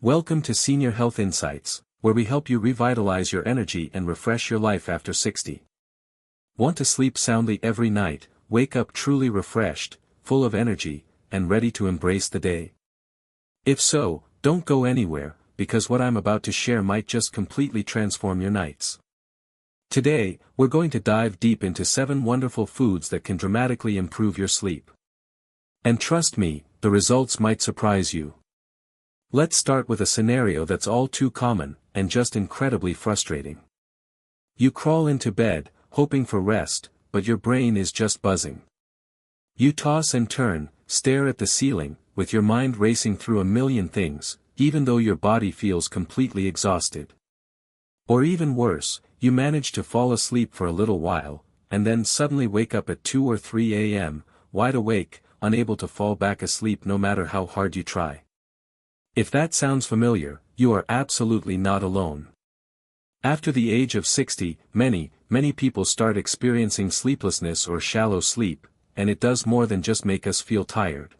Welcome to Senior Health Insights, where we help you revitalize your energy and refresh your life after 60. Want to sleep soundly every night, wake up truly refreshed, full of energy, and ready to embrace the day? If so, don't go anywhere, because what I'm about to share might just completely transform your nights. Today, we're going to dive deep into 7 wonderful foods that can dramatically improve your sleep. And trust me, the results might surprise you. Let's start with a scenario that's all too common, and just incredibly frustrating. You crawl into bed, hoping for rest, but your brain is just buzzing. You toss and turn, stare at the ceiling, with your mind racing through a million things, even though your body feels completely exhausted. Or even worse, you manage to fall asleep for a little while, and then suddenly wake up at 2 or 3 a.m., wide awake, unable to fall back asleep no matter how hard you try. If that sounds familiar, you are absolutely not alone. After the age of 60, many people start experiencing sleeplessness or shallow sleep, and it does more than just make us feel tired.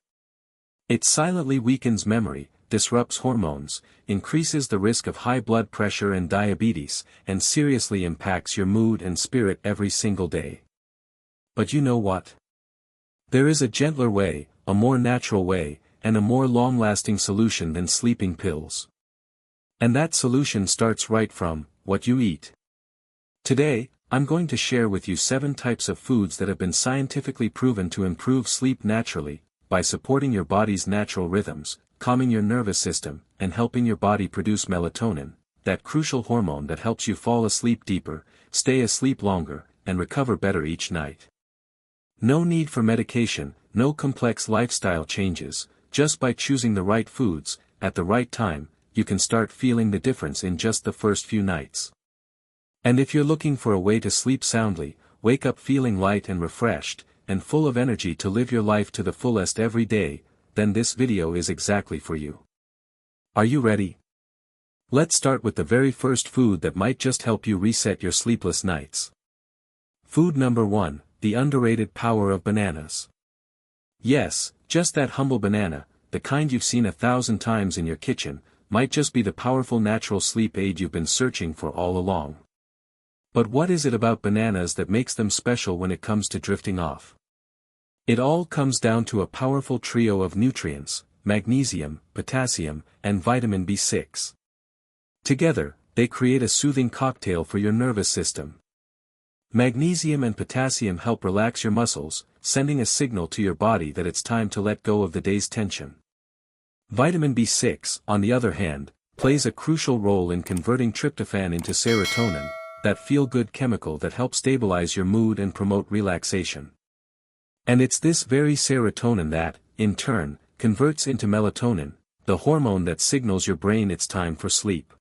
It silently weakens memory, disrupts hormones, increases the risk of high blood pressure and diabetes, and seriously impacts your mood and spirit every single day. But you know what? There is a gentler way, a more natural way, and a more long-lasting solution than sleeping pills. And that solution starts right from what you eat. Today, I'm going to share with you 7 types of foods that have been scientifically proven to improve sleep naturally, by supporting your body's natural rhythms, calming your nervous system, and helping your body produce melatonin, that crucial hormone that helps you fall asleep deeper, stay asleep longer, and recover better each night. No need for medication, no complex lifestyle changes. Just by choosing the right foods, at the right time, you can start feeling the difference in just the first few nights. And if you're looking for a way to sleep soundly, wake up feeling light and refreshed, and full of energy to live your life to the fullest every day, then this video is exactly for you. Are you ready? Let's start with the very first food that might just help you reset your sleepless nights. Food number 1, the underrated power of bananas. Yes, just that humble banana, the kind you've seen 1,000 times in your kitchen, might just be the powerful natural sleep aid you've been searching for all along. But what is it about bananas that makes them special when it comes to drifting off? It all comes down to a powerful trio of nutrients: magnesium, potassium, and vitamin B6. Together, they create a soothing cocktail for your nervous system. Magnesium and potassium help relax your muscles, sending a signal to your body that it's time to let go of the day's tension. Vitamin B6, on the other hand, plays a crucial role in converting tryptophan into serotonin, that feel-good chemical that helps stabilize your mood and promote relaxation. And it's this very serotonin that, in turn, converts into melatonin, the hormone that signals your brain it's time for sleep.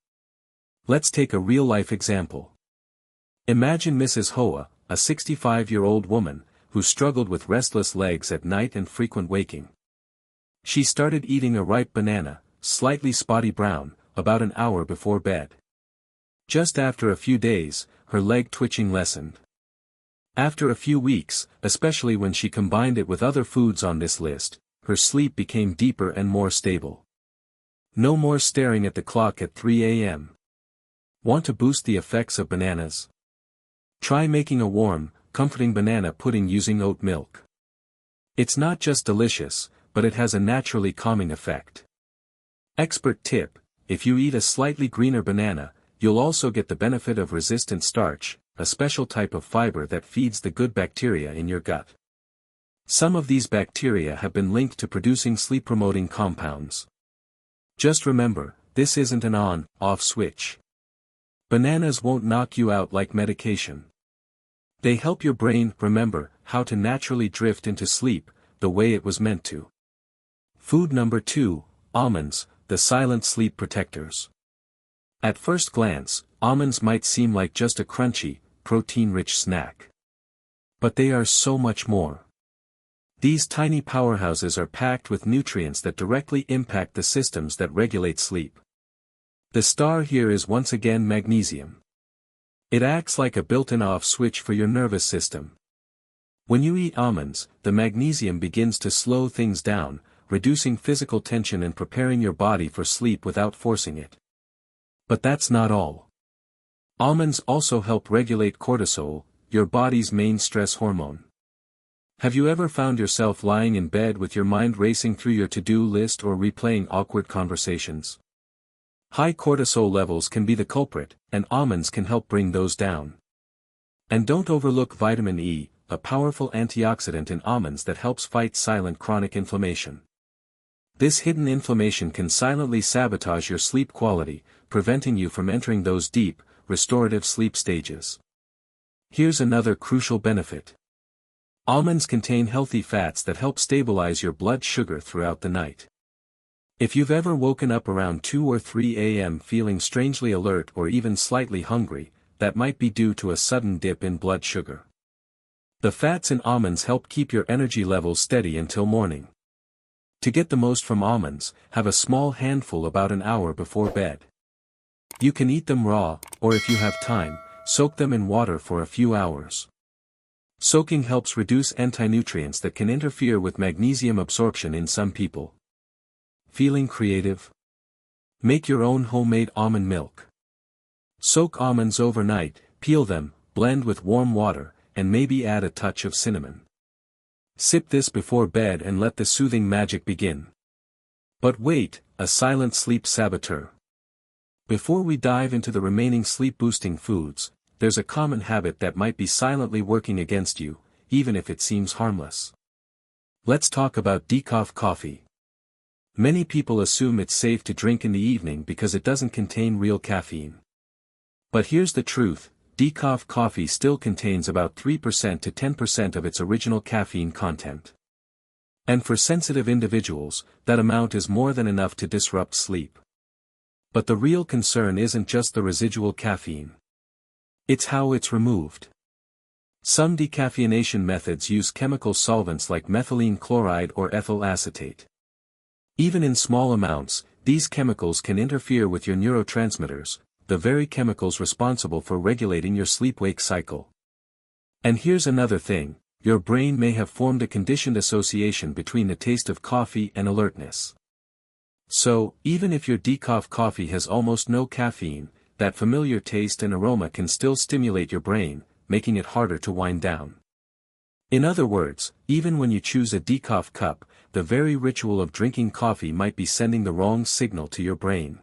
Let's take a real-life example. Imagine Mrs. Hoa, a 65-year-old woman, who struggled with restless legs at night and frequent waking. She started eating a ripe banana, slightly spotty brown, about an hour before bed. Just after a few days, her leg twitching lessened. After a few weeks, especially when she combined it with other foods on this list, her sleep became deeper and more stable. No more staring at the clock at 3 a.m. Want to boost the effects of bananas? Try making a warm, comforting banana pudding using oat milk. It's not just delicious, but it has a naturally calming effect. Expert tip: if you eat a slightly greener banana, you'll also get the benefit of resistant starch, a special type of fiber that feeds the good bacteria in your gut. Some of these bacteria have been linked to producing sleep-promoting compounds. Just remember, this isn't an on-off switch. Bananas won't knock you out like medication. They help your brain remember how to naturally drift into sleep, the way it was meant to. Food number 2, almonds, the silent sleep protectors. At first glance, almonds might seem like just a crunchy, protein-rich snack. But they are so much more. These tiny powerhouses are packed with nutrients that directly impact the systems that regulate sleep. The star here is once again magnesium. It acts like a built-in off switch for your nervous system. When you eat almonds, the magnesium begins to slow things down, reducing physical tension and preparing your body for sleep without forcing it. But that's not all. Almonds also help regulate cortisol, your body's main stress hormone. Have you ever found yourself lying in bed with your mind racing through your to-do list or replaying awkward conversations? High cortisol levels can be the culprit, and almonds can help bring those down. And don't overlook vitamin E, a powerful antioxidant in almonds that helps fight silent chronic inflammation. This hidden inflammation can silently sabotage your sleep quality, preventing you from entering those deep, restorative sleep stages. Here's another crucial benefit. Almonds contain healthy fats that help stabilize your blood sugar throughout the night. If you've ever woken up around 2 or 3 a.m. feeling strangely alert or even slightly hungry, that might be due to a sudden dip in blood sugar. The fats in almonds help keep your energy levels steady until morning. To get the most from almonds, have a small handful about an hour before bed. You can eat them raw, or if you have time, soak them in water for a few hours. Soaking helps reduce anti-nutrients that can interfere with magnesium absorption in some people. Feeling creative? Make your own homemade almond milk. Soak almonds overnight, peel them, blend with warm water, and maybe add a touch of cinnamon. Sip this before bed and let the soothing magic begin. But wait, a silent sleep saboteur. Before we dive into the remaining sleep-boosting foods, there's a common habit that might be silently working against you, even if it seems harmless. Let's talk about decaf coffee. Many people assume it's safe to drink in the evening because it doesn't contain real caffeine. But here's the truth, decaf coffee still contains about 3% to 10% of its original caffeine content. And for sensitive individuals, that amount is more than enough to disrupt sleep. But the real concern isn't just the residual caffeine. It's how it's removed. Some decaffeination methods use chemical solvents like methylene chloride or ethyl acetate. Even in small amounts, these chemicals can interfere with your neurotransmitters, the very chemicals responsible for regulating your sleep-wake cycle. And here's another thing, your brain may have formed a conditioned association between the taste of coffee and alertness. So, even if your decaf coffee has almost no caffeine, that familiar taste and aroma can still stimulate your brain, making it harder to wind down. In other words, even when you choose a decaf cup, the very ritual of drinking coffee might be sending the wrong signal to your brain.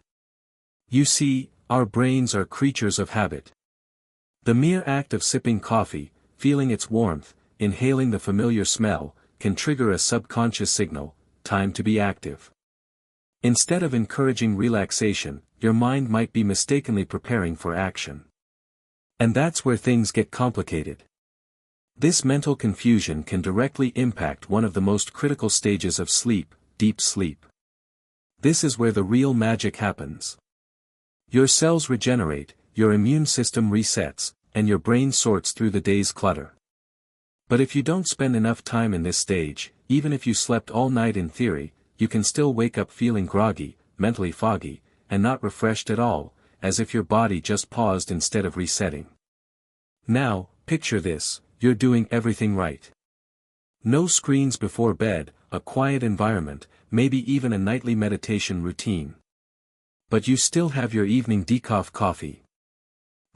You see, our brains are creatures of habit. The mere act of sipping coffee, feeling its warmth, inhaling the familiar smell, can trigger a subconscious signal, time to be active. Instead of encouraging relaxation, your mind might be mistakenly preparing for action. And that's where things get complicated. This mental confusion can directly impact one of the most critical stages of sleep, deep sleep. This is where the real magic happens. Your cells regenerate, your immune system resets, and your brain sorts through the day's clutter. But if you don't spend enough time in this stage, even if you slept all night in theory, you can still wake up feeling groggy, mentally foggy, and not refreshed at all, as if your body just paused instead of resetting. Now, picture this, you're doing everything right. No screens before bed, a quiet environment, maybe even a nightly meditation routine. But you still have your evening decaf coffee.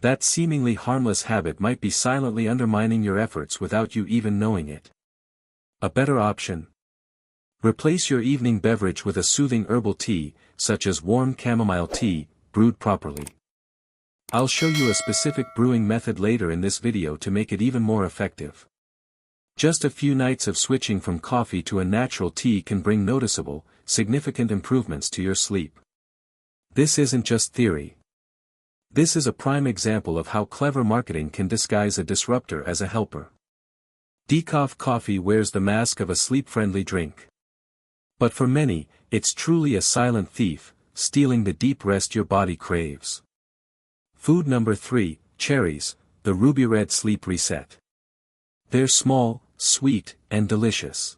That seemingly harmless habit might be silently undermining your efforts without you even knowing it. A better option? Replace your evening beverage with a soothing herbal tea, such as warm chamomile tea, brewed properly. I'll show you a specific brewing method later in this video to make it even more effective. Just a few nights of switching from coffee to a natural tea can bring noticeable, significant improvements to your sleep. This isn't just theory. This is a prime example of how clever marketing can disguise a disruptor as a helper. Decaf coffee wears the mask of a sleep-friendly drink. But for many, it's truly a silent thief, stealing the deep rest your body craves. Food number 3, cherries, the ruby red sleep reset. They're small, sweet, and delicious.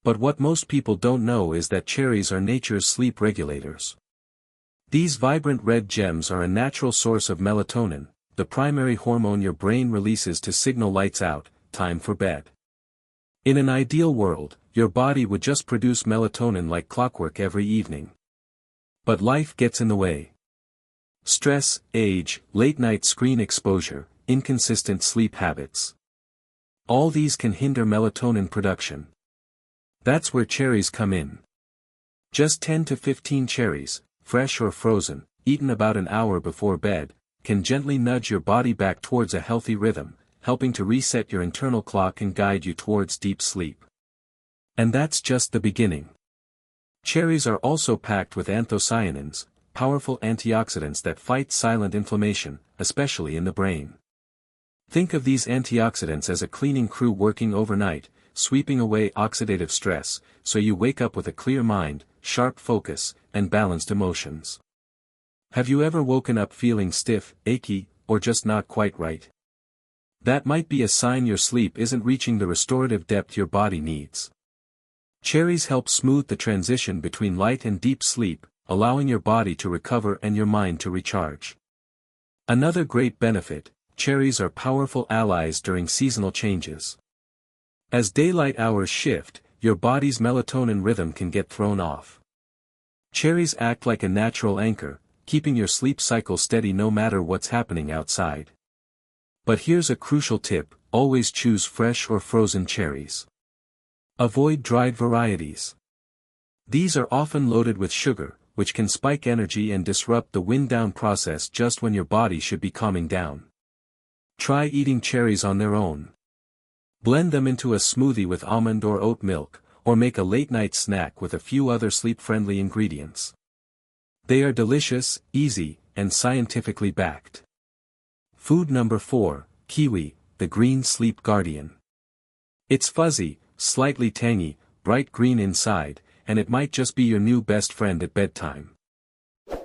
But what most people don't know is that cherries are nature's sleep regulators. These vibrant red gems are a natural source of melatonin, the primary hormone your brain releases to signal lights out, time for bed. In an ideal world, your body would just produce melatonin like clockwork every evening. But life gets in the way. Stress, age, late-night screen exposure, inconsistent sleep habits. All these can hinder melatonin production. That's where cherries come in. Just 10 to 15 cherries, fresh or frozen, eaten about an hour before bed, can gently nudge your body back towards a healthy rhythm, helping to reset your internal clock and guide you towards deep sleep. And that's just the beginning. Cherries are also packed with anthocyanins, powerful antioxidants that fight silent inflammation, especially in the brain. Think of these antioxidants as a cleaning crew working overnight, sweeping away oxidative stress, so you wake up with a clear mind, sharp focus, and balanced emotions. Have you ever woken up feeling stiff, achy, or just not quite right? That might be a sign your sleep isn't reaching the restorative depth your body needs. Cherries help smooth the transition between light and deep sleep, allowing your body to recover and your mind to recharge. Another great benefit, cherries are powerful allies during seasonal changes. As daylight hours shift, your body's melatonin rhythm can get thrown off. Cherries act like a natural anchor, keeping your sleep cycle steady no matter what's happening outside. But here's a crucial tip, always choose fresh or frozen cherries. Avoid dried varieties. These are often loaded with sugar, which can spike energy and disrupt the wind-down process just when your body should be calming down. Try eating cherries on their own. Blend them into a smoothie with almond or oat milk, or make a late-night snack with a few other sleep-friendly ingredients. They are delicious, easy, and scientifically backed. Food number 4, kiwi, the green sleep guardian. It's fuzzy, slightly tangy, bright green inside, and it might just be your new best friend at bedtime.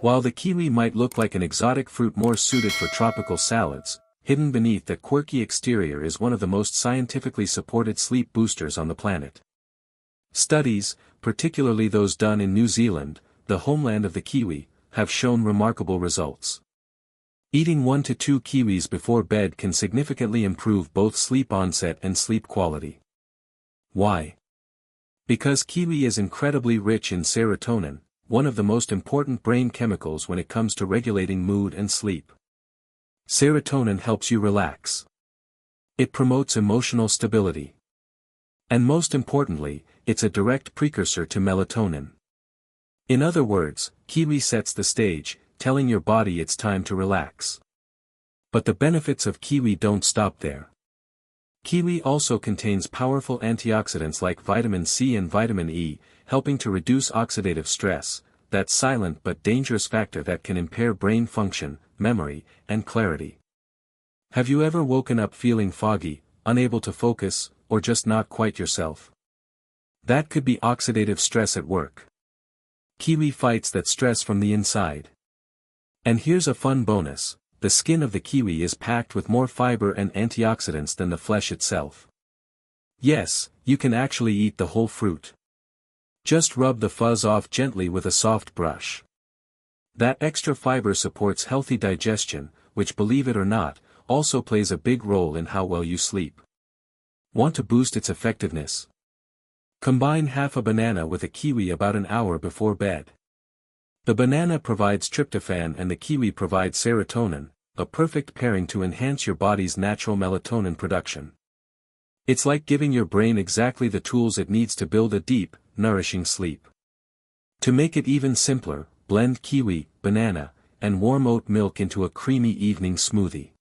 While the kiwi might look like an exotic fruit more suited for tropical salads, hidden beneath that quirky exterior is one of the most scientifically supported sleep boosters on the planet. Studies, particularly those done in New Zealand, the homeland of the kiwi, have shown remarkable results. Eating 1 to 2 kiwis before bed can significantly improve both sleep onset and sleep quality. Why? Because kiwi is incredibly rich in serotonin, one of the most important brain chemicals when it comes to regulating mood and sleep. Serotonin helps you relax. It promotes emotional stability. And most importantly, it's a direct precursor to melatonin. In other words, kiwi sets the stage, telling your body it's time to relax. But the benefits of kiwi don't stop there. Kiwi also contains powerful antioxidants like vitamin C and vitamin E, helping to reduce oxidative stress, that silent but dangerous factor that can impair brain function, memory, and clarity. Have you ever woken up feeling foggy, unable to focus, or just not quite yourself? That could be oxidative stress at work. Kiwi fights that stress from the inside. And here's a fun bonus. The skin of the kiwi is packed with more fiber and antioxidants than the flesh itself. Yes, you can actually eat the whole fruit. Just rub the fuzz off gently with a soft brush. That extra fiber supports healthy digestion, which, believe it or not, also plays a big role in how well you sleep. Want to boost its effectiveness? Combine half a banana with a kiwi about an hour before bed. The banana provides tryptophan and the kiwi provides serotonin, a perfect pairing to enhance your body's natural melatonin production. It's like giving your brain exactly the tools it needs to build a deep, nourishing sleep. To make it even simpler, blend kiwi, banana, and warm oat milk into a creamy evening smoothie.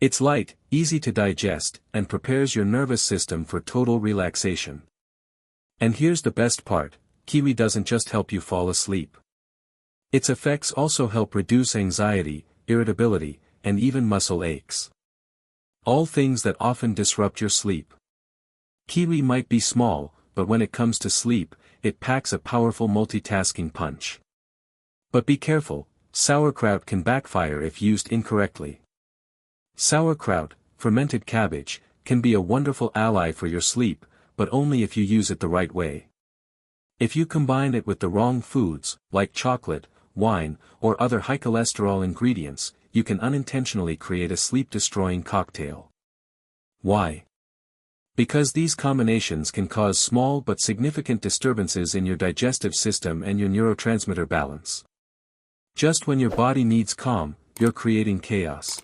It's light, easy to digest, and prepares your nervous system for total relaxation. And here's the best part, kiwi doesn't just help you fall asleep. Its effects also help reduce anxiety, irritability, and even muscle aches. All things that often disrupt your sleep. Kiwi might be small, but when it comes to sleep, it packs a powerful multitasking punch. But be careful, sauerkraut can backfire if used incorrectly. Sauerkraut, fermented cabbage, can be a wonderful ally for your sleep, but only if you use it the right way. If you combine it with the wrong foods, like chocolate, wine, or other high-cholesterol ingredients, you can unintentionally create a sleep-destroying cocktail. Why? Because these combinations can cause small but significant disturbances in your digestive system and your neurotransmitter balance. Just when your body needs calm, you're creating chaos.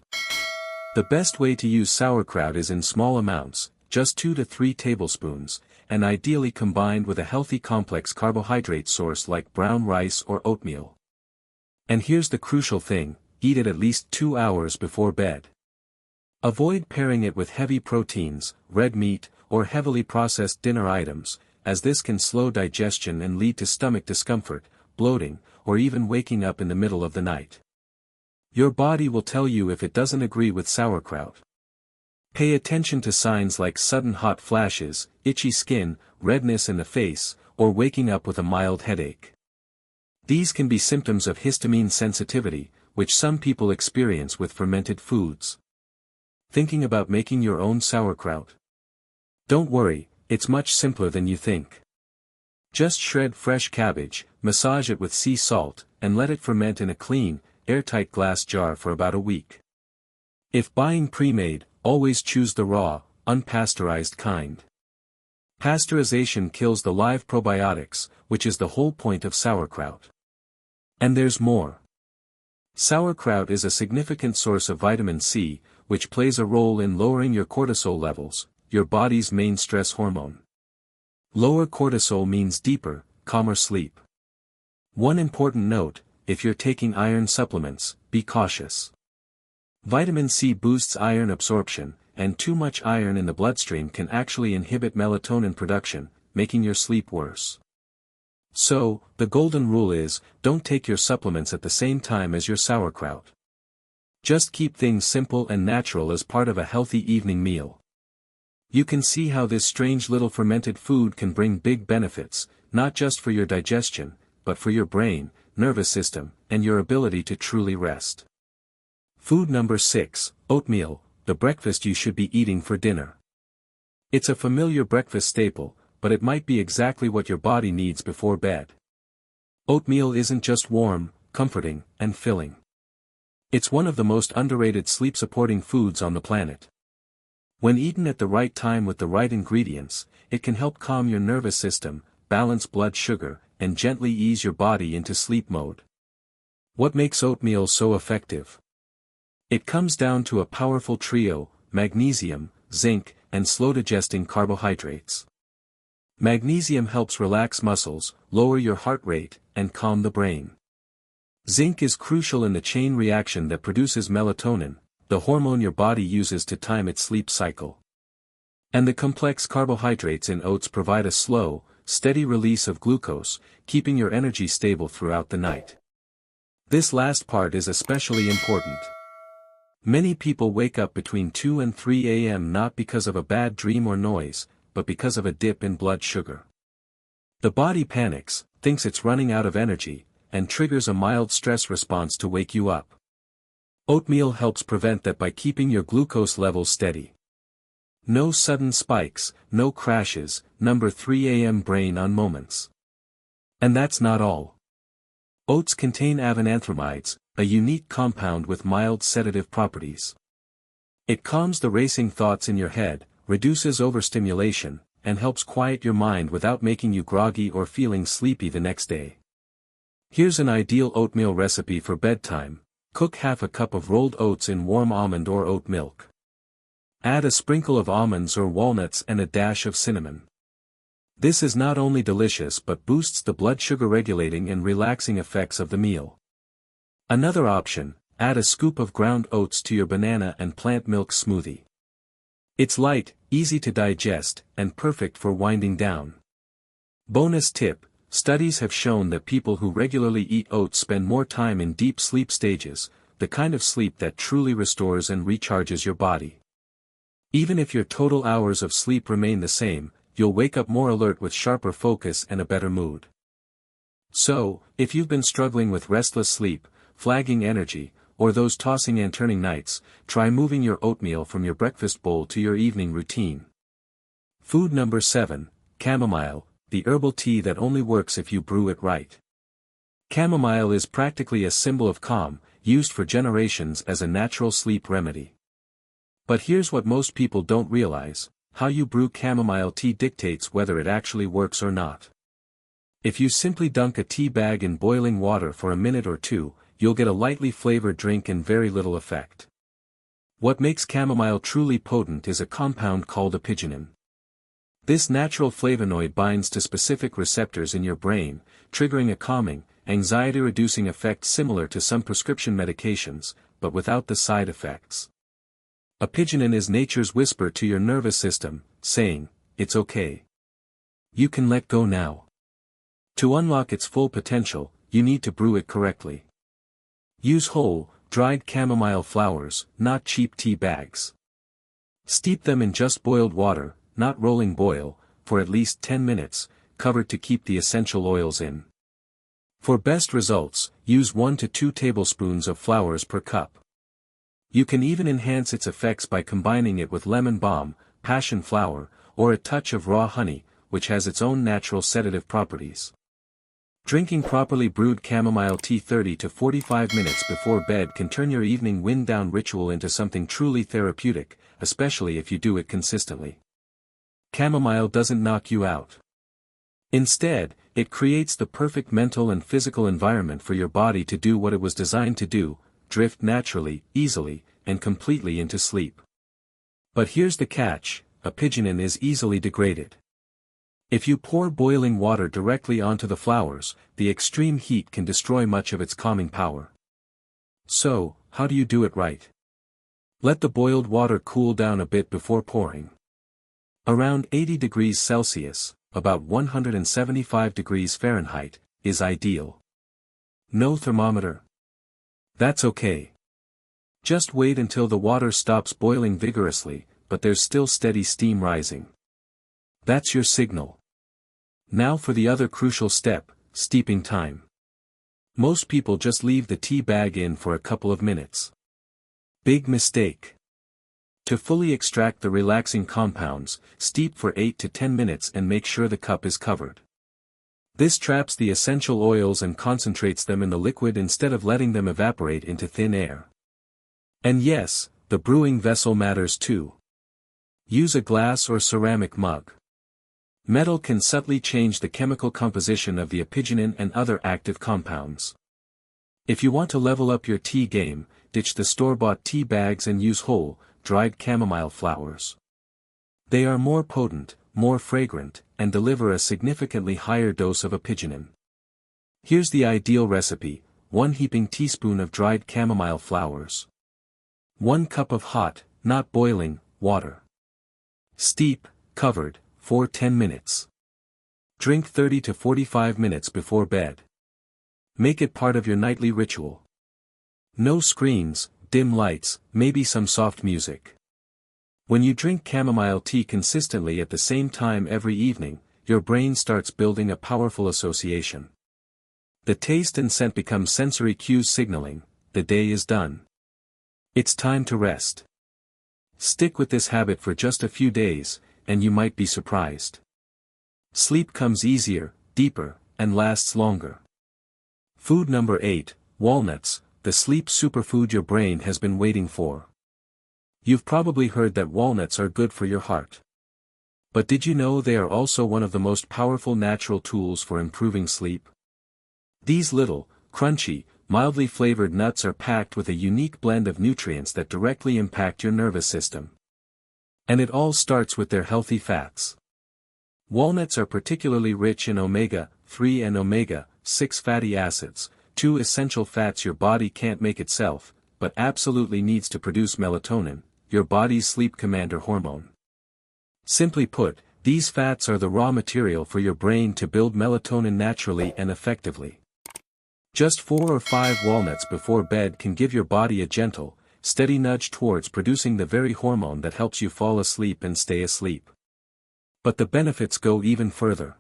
The best way to use sauerkraut is in small amounts, just 2 to 3 tablespoons, and ideally combined with a healthy complex carbohydrate source like brown rice or oatmeal. And here's the crucial thing, eat it at least 2 hours before bed. Avoid pairing it with heavy proteins, red meat, or heavily processed dinner items, as this can slow digestion and lead to stomach discomfort, bloating, or even waking up in the middle of the night. Your body will tell you if it doesn't agree with sauerkraut. Pay attention to signs like sudden hot flashes, itchy skin, redness in the face, or waking up with a mild headache. These can be symptoms of histamine sensitivity, which some people experience with fermented foods. Thinking about making your own sauerkraut? Don't worry, it's much simpler than you think. Just shred fresh cabbage, massage it with sea salt, and let it ferment in a clean, airtight glass jar for about a week. If buying pre-made, always choose the raw, unpasteurized kind. Pasteurization kills the live probiotics, which is the whole point of sauerkraut. And there's more. Sauerkraut is a significant source of vitamin C, which plays a role in lowering your cortisol levels, your body's main stress hormone. Lower cortisol means deeper, calmer sleep. One important note, if you're taking iron supplements, be cautious. Vitamin C boosts iron absorption, and too much iron in the bloodstream can actually inhibit melatonin production, making your sleep worse. So, the golden rule is, don't take your supplements at the same time as your sauerkraut. Just keep things simple and natural as part of a healthy evening meal. You can see how this strange little fermented food can bring big benefits, not just for your digestion, but for your brain, nervous system, and your ability to truly rest. Food number 6, oatmeal, the breakfast you should be eating for dinner. It's a familiar breakfast staple, but it might be exactly what your body needs before bed. Oatmeal isn't just warm, comforting, and filling. It's one of the most underrated sleep-supporting foods on the planet. When eaten at the right time with the right ingredients, it can help calm your nervous system, balance blood sugar, and gently ease your body into sleep mode. What makes oatmeal so effective? It comes down to a powerful trio: magnesium, zinc, and slow-digesting carbohydrates. Magnesium helps relax muscles, lower your heart rate, and calm the brain. Zinc is crucial in the chain reaction that produces melatonin, the hormone your body uses to time its sleep cycle. And the complex carbohydrates in oats provide a slow, steady release of glucose, keeping your energy stable throughout the night. This last part is especially important. Many people wake up between 2 and 3 a.m. not because of a bad dream or noise, but because of a dip in blood sugar. The body panics, thinks it's running out of energy, and triggers a mild stress response to wake you up. Oatmeal helps prevent that by keeping your glucose levels steady. No sudden spikes, no crashes, number 3 a.m. brain on moments. And that's not all. Oats contain avenanthramides, a unique compound with mild sedative properties. It calms the racing thoughts in your head, reduces overstimulation, and helps quiet your mind without making you groggy or feeling sleepy the next day. Here's an ideal oatmeal recipe for bedtime. Cook half a cup of rolled oats in warm almond or oat milk. Add a sprinkle of almonds or walnuts and a dash of cinnamon. This is not only delicious but boosts the blood sugar regulating and relaxing effects of the meal. Another option, add a scoop of ground oats to your banana and plant milk smoothie. It's light, easy to digest, and perfect for winding down. Bonus tip: studies have shown that people who regularly eat oats spend more time in deep sleep stages, the kind of sleep that truly restores and recharges your body. Even if your total hours of sleep remain the same, you'll wake up more alert with sharper focus and a better mood. So, if you've been struggling with restless sleep, flagging energy, or those tossing and turning nights, try moving your oatmeal from your breakfast bowl to your evening routine. Food number 7, chamomile, the herbal tea that only works if you brew it right. Chamomile is practically a symbol of calm, used for generations as a natural sleep remedy. But here's what most people don't realize: How you brew chamomile tea dictates whether it actually works or not. If you simply dunk a tea bag in boiling water for a minute or two, you'll get a lightly flavored drink and very little effect. What makes chamomile truly potent is a compound called epigenin. This natural flavonoid binds to specific receptors in your brain, triggering a calming, anxiety-reducing effect similar to some prescription medications, but without the side effects. Epigenin is nature's whisper to your nervous system, saying, "It's okay. You can let go now." To unlock its full potential, you need to brew it correctly. Use whole, dried chamomile flowers, not cheap tea bags. Steep them in just boiled water, not rolling boil, for at least 10 minutes, covered to keep the essential oils in. For best results, use 1 to 2 tablespoons of flowers per cup. You can even enhance its effects by combining it with lemon balm, passion flower, or a touch of raw honey, which has its own natural sedative properties. Drinking properly brewed chamomile tea 30 to 45 minutes before bed can turn your evening wind-down ritual into something truly therapeutic, especially if you do it consistently. Chamomile doesn't knock you out. Instead, it creates the perfect mental and physical environment for your body to do what it was designed to do, drift naturally, easily, and completely into sleep. But here's the catch: epigenin is easily degraded. If you pour boiling water directly onto the flowers, the extreme heat can destroy much of its calming power. So, how do you do it right? Let the boiled water cool down a bit before pouring. Around 80 degrees Celsius, about 175 degrees Fahrenheit, is ideal. No thermometer? That's okay. Just wait until the water stops boiling vigorously, but there's still steady steam rising. That's your signal. Now for the other crucial step, steeping time. Most people just leave the tea bag in for a couple of minutes. Big mistake. To fully extract the relaxing compounds, steep for 8 to 10 minutes and make sure the cup is covered. This traps the essential oils and concentrates them in the liquid instead of letting them evaporate into thin air. And yes, the brewing vessel matters too. Use a glass or ceramic mug. Metal can subtly change the chemical composition of the epigenin and other active compounds. If you want to level up your tea game, ditch the store-bought tea bags and use whole, dried chamomile flowers. They are more potent, more fragrant, and deliver a significantly higher dose of epigenin. Here's the ideal recipe: 1 heaping teaspoon of dried chamomile flowers. 1 cup of hot, not boiling, water. Steep, covered, for 10 minutes. Drink 30 to 45 minutes before bed. Make it part of your nightly ritual. No screens, dim lights, maybe some soft music. When you drink chamomile tea consistently at the same time every evening, your brain starts building a powerful association. The taste and scent become sensory cues signaling, the day is done. It's time to rest. Stick with this habit for just a few days, and you might be surprised. Sleep comes easier, deeper, and lasts longer. Food number 8, walnuts, the sleep superfood your brain has been waiting for. You've probably heard that walnuts are good for your heart. But did you know they are also one of the most powerful natural tools for improving sleep? These little, crunchy, mildly flavored nuts are packed with a unique blend of nutrients that directly impact your nervous system. And it all starts with their healthy fats. Walnuts are particularly rich in omega-3 and omega-6 fatty acids, 2 essential fats your body can't make itself, but absolutely needs to produce melatonin, your body's sleep commander hormone. Simply put, these fats are the raw material for your brain to build melatonin naturally and effectively. Just 4 or 5 walnuts before bed can give your body a gentle, steady nudge towards producing the very hormone that helps you fall asleep and stay asleep. But the benefits go even further.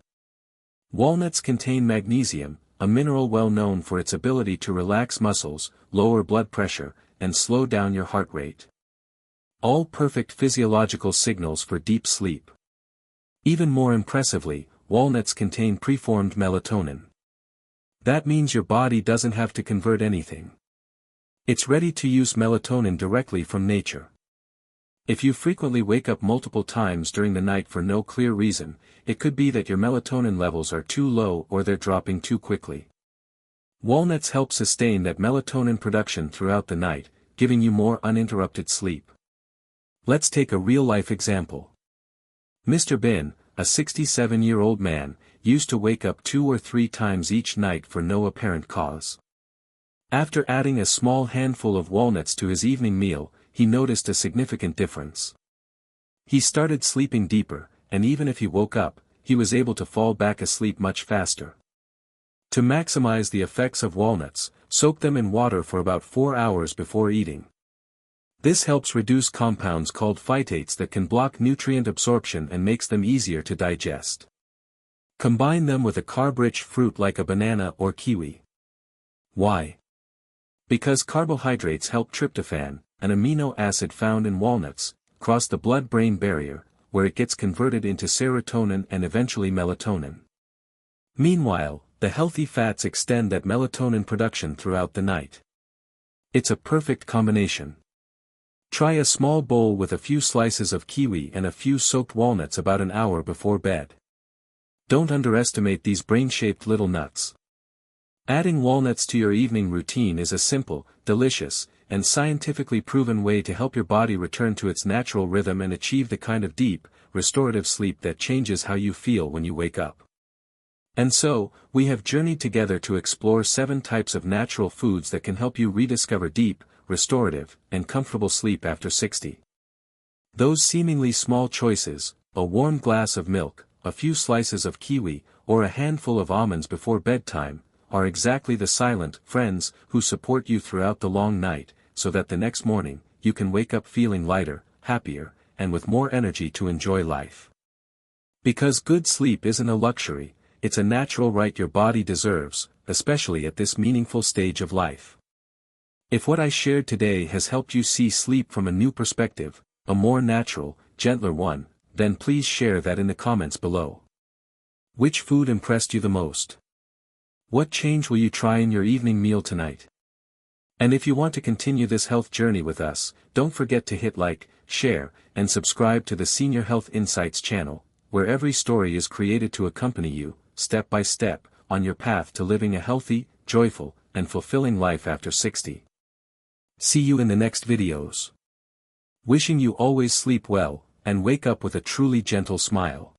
Walnuts contain magnesium, a mineral well known for its ability to relax muscles, lower blood pressure, and slow down your heart rate. All perfect physiological signals for deep sleep. Even more impressively, walnuts contain preformed melatonin. That means your body doesn't have to convert anything. It's ready to use melatonin directly from nature. If you frequently wake up multiple times during the night for no clear reason, it could be that your melatonin levels are too low or they're dropping too quickly. Walnuts help sustain that melatonin production throughout the night, giving you more uninterrupted sleep. Let's take a real-life example. Mr. Bin, a 67-year-old man, used to wake up 2 or 3 times each night for no apparent cause. After adding a small handful of walnuts to his evening meal, he noticed a significant difference. He started sleeping deeper, and even if he woke up, he was able to fall back asleep much faster. To maximize the effects of walnuts, soak them in water for about 4 hours before eating. This helps reduce compounds called phytates that can block nutrient absorption and makes them easier to digest. Combine them with a carb-rich fruit like a banana or kiwi. Why? Because carbohydrates help tryptophan, an amino acid found in walnuts, cross the blood-brain barrier, where it gets converted into serotonin and eventually melatonin. Meanwhile, the healthy fats extend that melatonin production throughout the night. It's a perfect combination. Try a small bowl with a few slices of kiwi and a few soaked walnuts about an hour before bed. Don't underestimate these brain-shaped little nuts. Adding walnuts to your evening routine is a simple, delicious, and scientifically proven way to help your body return to its natural rhythm and achieve the kind of deep, restorative sleep that changes how you feel when you wake up. And so, we have journeyed together to explore 7 types of natural foods that can help you rediscover deep, restorative, and comfortable sleep after 60. Those seemingly small choices, a warm glass of milk, a few slices of kiwi, or a handful of almonds before bedtime, are exactly the silent friends who support you throughout the long night, so that the next morning, you can wake up feeling lighter, happier, and with more energy to enjoy life. Because good sleep isn't a luxury, it's a natural right your body deserves, especially at this meaningful stage of life. If what I shared today has helped you see sleep from a new perspective, a more natural, gentler one, then please share that in the comments below. Which food impressed you the most? What change will you try in your evening meal tonight? And if you want to continue this health journey with us, don't forget to hit like, share, and subscribe to the Senior Health Insights channel, where every story is created to accompany you, step by step, on your path to living a healthy, joyful, and fulfilling life after 60. See you in the next videos. Wishing you always sleep well, and wake up with a truly gentle smile.